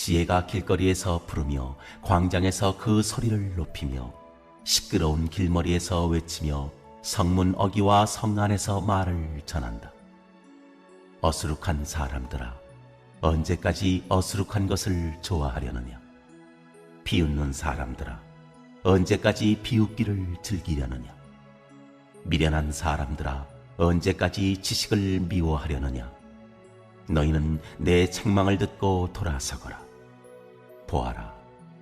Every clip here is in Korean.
지혜가 길거리에서 부르며 광장에서 그 소리를 높이며 시끄러운 길머리에서 외치며 성문 어귀와 성 안에서 말을 전한다. 어수룩한 사람들아, 언제까지 어수룩한 것을 좋아하려느냐? 비웃는 사람들아, 언제까지 비웃기를 즐기려느냐? 미련한 사람들아, 언제까지 지식을 미워하려느냐? 너희는 내 책망을 듣고 돌아서거라. 보아라,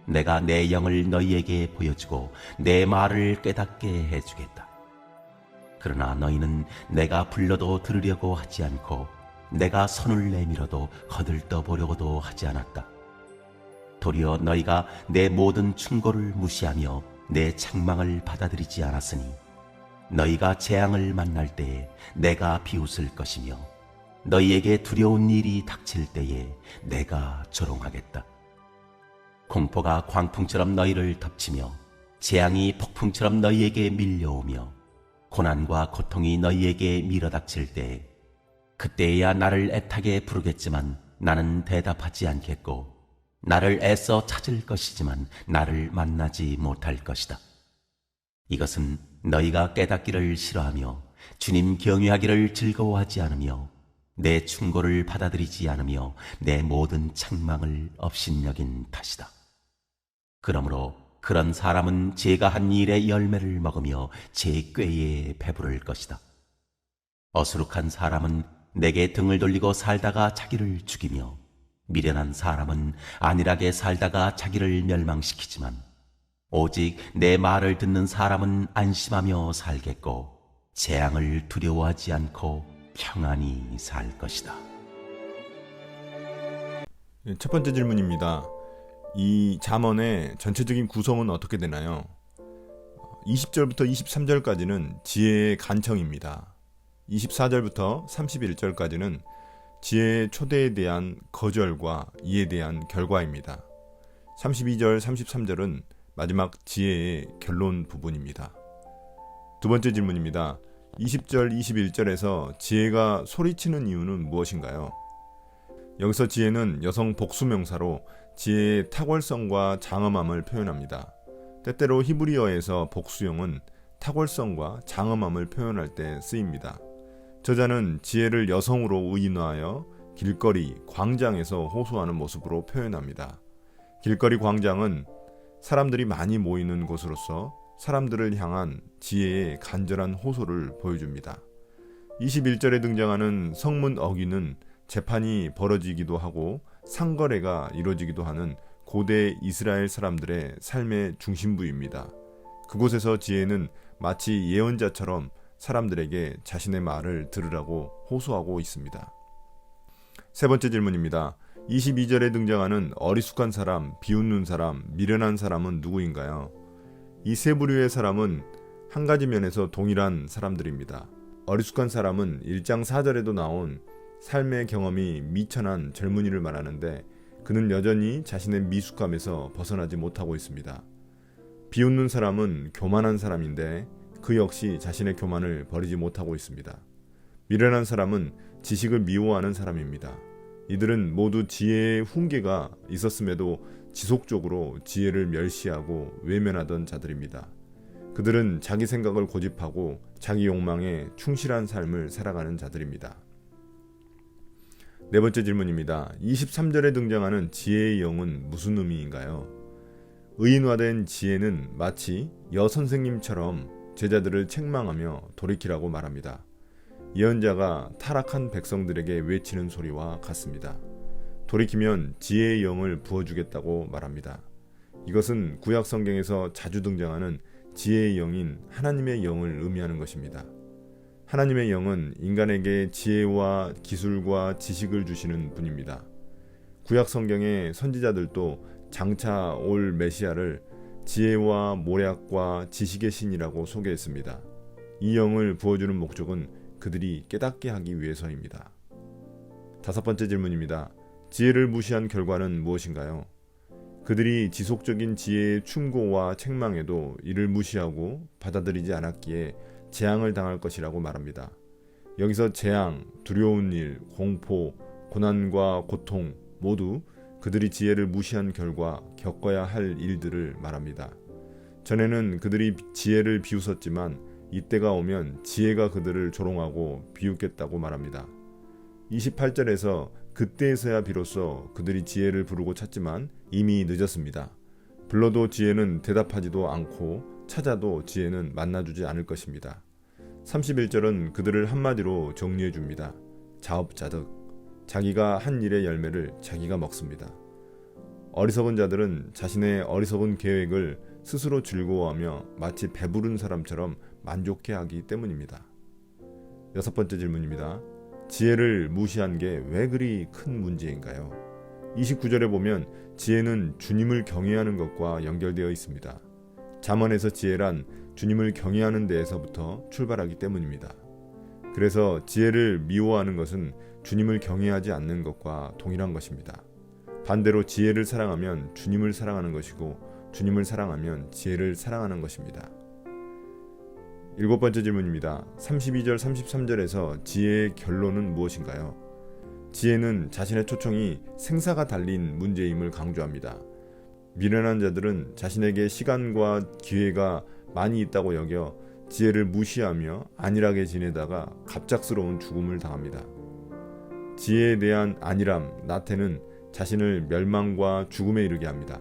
내가 내 영을 너희에게 보여주고 내 말을 깨닫게 해주겠다. 그러나 너희는 내가 불러도 들으려고 하지 않고 내가 손을 내밀어도 거들떠보려고도 하지 않았다. 도리어 너희가 내 모든 충고를 무시하며 내 책망을 받아들이지 않았으니 너희가 재앙을 만날 때에 내가 비웃을 것이며 너희에게 두려운 일이 닥칠 때에 내가 조롱하겠다. 공포가 광풍처럼 너희를 덮치며 재앙이 폭풍처럼 너희에게 밀려오며 고난과 고통이 너희에게 밀어닥칠 때에 그때야 나를 애타게 부르겠지만 나는 대답하지 않겠고 나를 애써 찾을 것이지만 나를 만나지 못할 것이다. 이것은 너희가 깨닫기를 싫어하며 주님 경외하기를 즐거워하지 않으며 내 충고를 받아들이지 않으며 내 모든 책망을 업신여긴 탓이다. 그러므로 그런 사람은 제가 한 일의 열매를 먹으며 제 꾀에 배부를 것이다. 어수룩한 사람은 내게 등을 돌리고 살다가 자기를 죽이며 미련한 사람은 안일하게 살다가 자기를 멸망시키지만 오직 내 말을 듣는 사람은 안심하며 살겠고 재앙을 두려워하지 않고 평안히 살 것이다. 첫 번째 질문입니다. 이 잠언의 전체적인 구성은 어떻게 되나요? 20절부터 23절까지는 지혜의 간청입니다. 24절부터 31절까지는 지혜의 초대에 대한 거절과 이에 대한 결과입니다. 32절, 33절은 마지막 지혜의 결론 부분입니다. 두 번째 질문입니다. 20절, 21절에서 지혜가 소리치는 이유는 무엇인가요? 여기서 지혜는 여성 복수명사로 지혜의 탁월성과 장엄함을 표현합니다. 때때로 히브리어에서 복수형은 탁월성과 장엄함을 표현할 때 쓰입니다. 저자는 지혜를 여성으로 의인화하여 길거리, 광장에서 호소하는 모습으로 표현합니다. 길거리 광장은 사람들이 많이 모이는 곳으로서 사람들을 향한 지혜의 간절한 호소를 보여줍니다. 21절에 등장하는 성문 어귀는 재판이 벌어지기도 하고 상거래가 이루어지기도 하는 고대 이스라엘 사람들의 삶의 중심부입니다. 그곳에서 지혜는 마치 예언자처럼 사람들에게 자신의 말을 들으라고 호소하고 있습니다. 세 번째 질문입니다. 22절에 등장하는 어리숙한 사람, 비웃는 사람, 미련한 사람은 누구인가요? 이 세 부류의 사람은 한 가지 면에서 동일한 사람들입니다. 어리숙한 사람은 1장 4절에도 나온 삶의 경험이 미천한 젊은이를 말하는데 그는 여전히 자신의 미숙함에서 벗어나지 못하고 있습니다. 비웃는 사람은 교만한 사람인데 그 역시 자신의 교만을 버리지 못하고 있습니다. 미련한 사람은 지식을 미워하는 사람입니다. 이들은 모두 지혜의 훈계가 있었음에도 지속적으로 지혜를 멸시하고 외면하던 자들입니다. 그들은 자기 생각을 고집하고 자기 욕망에 충실한 삶을 살아가는 자들입니다. 네 번째 질문입니다. 23절에 등장하는 지혜의 영은 무슨 의미인가요? 의인화된 지혜는 마치 여선생님처럼 제자들을 책망하며 돌이키라고 말합니다. 예언자가 타락한 백성들에게 외치는 소리와 같습니다. 돌이키면 지혜의 영을 부어주겠다고 말합니다. 이것은 구약 성경에서 자주 등장하는 지혜의 영인 하나님의 영을 의미하는 것입니다. 하나님의 영은 인간에게 지혜와 기술과 지식을 주시는 분입니다. 구약 성경의 선지자들도 장차 올 메시아를 지혜와 모략과 지식의 신이라고 소개했습니다. 이 영을 부어주는 목적은 그들이 깨닫게 하기 위해서입니다. 다섯 번째 질문입니다. 지혜를 무시한 결과는 무엇인가요? 그들이 지속적인 지혜의 충고와 책망에도 이를 무시하고 받아들이지 않았기에 재앙을 당할 것이라고 말합니다. 여기서 재앙, 두려운 일, 공포, 고난과 고통 모두 그들이 지혜를 무시한 결과 겪어야 할 일들을 말합니다. 전에는 그들이 지혜를 비웃었지만 이때가 오면 지혜가 그들을 조롱하고 비웃겠다고 말합니다. 28절에서 그때에서야 비로소 그들이 지혜를 부르고 찾지만 이미 늦었습니다. 불러도 지혜는 대답하지도 않고 찾아도 지혜는 만나주지 않을 것입니다. 31절은 그들을 한마디로 정리해 줍니다. 자업자득. 자기가 한 일의 열매를 자기가 먹습니다. 어리석은 자들은 자신의 어리석은 계획을 스스로 즐거워하며 마치 배부른 사람처럼 만족해하기 때문입니다. 6번째 질문입니다. 지혜를 무시한 게 왜 그리 큰 문제인가요? 29절에 보면 지혜는 주님을 경외하는 것과 연결되어 있습니다. 잠언에서 지혜란 주님을 경외하는 데에서부터 출발하기 때문입니다. 그래서 지혜를 미워하는 것은 주님을 경외하지 않는 것과 동일한 것입니다. 반대로 지혜를 사랑하면 주님을 사랑하는 것이고 주님을 사랑하면 지혜를 사랑하는 것입니다. 7번째 질문입니다. 32절 33절에서 지혜의 결론은 무엇인가요? 지혜는 자신의 초청이 생사가 달린 문제임을 강조합니다. 미련한 자들은 자신에게 시간과 기회가 많이 있다고 여겨 지혜를 무시하며 안일하게 지내다가 갑작스러운 죽음을 당합니다. 지혜에 대한 안일함, 나태는 자신을 멸망과 죽음에 이르게 합니다.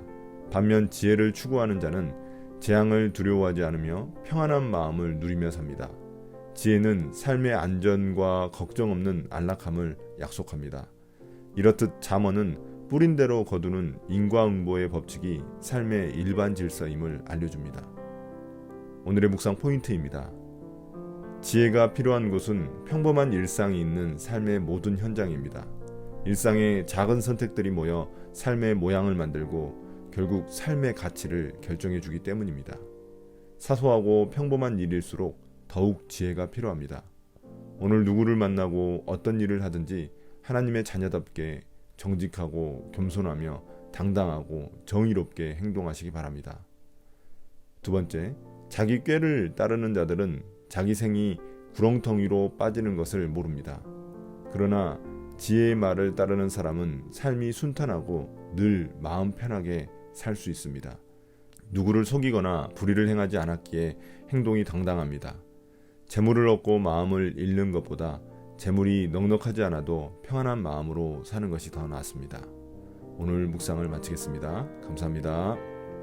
반면 지혜를 추구하는 자는 재앙을 두려워하지 않으며 평안한 마음을 누리며 삽니다. 지혜는 삶의 안전과 걱정 없는 안락함을 약속합니다. 이렇듯 잠언은 뿌린 대로 거두는 인과응보의 법칙이 삶의 일반 질서임을 알려줍니다. 오늘의 묵상 포인트입니다. 지혜가 필요한 곳은 평범한 일상이 있는 삶의 모든 현장입니다. 일상의 작은 선택들이 모여 삶의 모양을 만들고 결국 삶의 가치를 결정해 주기 때문입니다. 사소하고 평범한 일일수록 더욱 지혜가 필요합니다. 오늘 누구를 만나고 어떤 일을 하든지 하나님의 자녀답게 정직하고 겸손하며 당당하고 정의롭게 행동하시기 바랍니다. 2번째, 자기 꾀를 따르는 자들은 자기 생이 구렁텅이로 빠지는 것을 모릅니다. 그러나 지혜의 말을 따르는 사람은 삶이 순탄하고 늘 마음 편하게 살 수 있습니다. 누구를 속이거나 불의를 행하지 않았기에 행동이 당당합니다. 재물을 얻고 마음을 잃는 것보다 재물이 넉넉하지 않아도 평안한 마음으로 사는 것이 더 낫습니다. 오늘 묵상을 마치겠습니다. 감사합니다.